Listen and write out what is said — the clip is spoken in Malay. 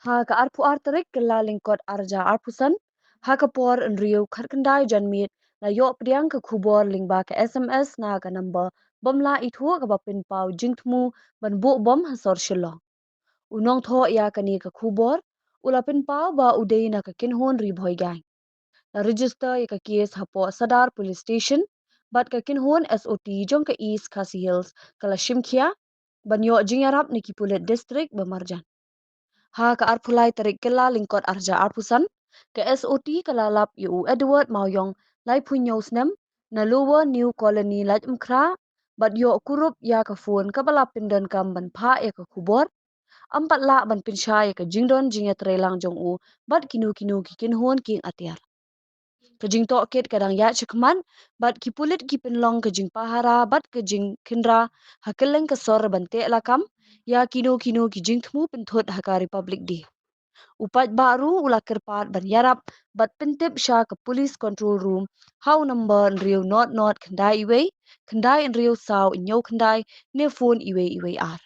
Ha ka arpu arterik kela lingkot arja arpusan. Ha ka por en riu kharkandai janmit na yo priang ka khubor lingba ka SMS na ka number bomla ithu ka bapin pau jingthmu ban Buh Bom ha Sor Shillong. Unong tho ya kani ka khubor ulapin pau ba udei na ka kinhon Ri-Bhoi gang. Na register ya ka case hapo Sadar police station bat ka kinhon SOT jong ka East Khasi Hills kala Shimkhia ban yo jingarap ni Kipulit district Bamarjan. Ha ka arpulai tarik kela lingkot arja arpusan ke SOT kalalap yu Edward Mauyong lai punyo snem na lower new colony lai mkra bat yo kurup ya ka phone ka balap pindan kam ban pha ya ka kubor ampat la ban pinsha ya ka jingdon jinga trelang jong u bat kinu kinu kikin hon king atiar kejing tok ket kadang ya chikman bat kipulit kipinlong kejing pahara bat kejing kindra ha Kylleng ka sor bante lakam ya kinu kinu kijing thmu pinthot ha ka republic di upat baru ula kerpat ban yarap bat pentip sha ke police control room how number riu not khandai iwe khandai riu saw inyo khandai ne phone iwe ar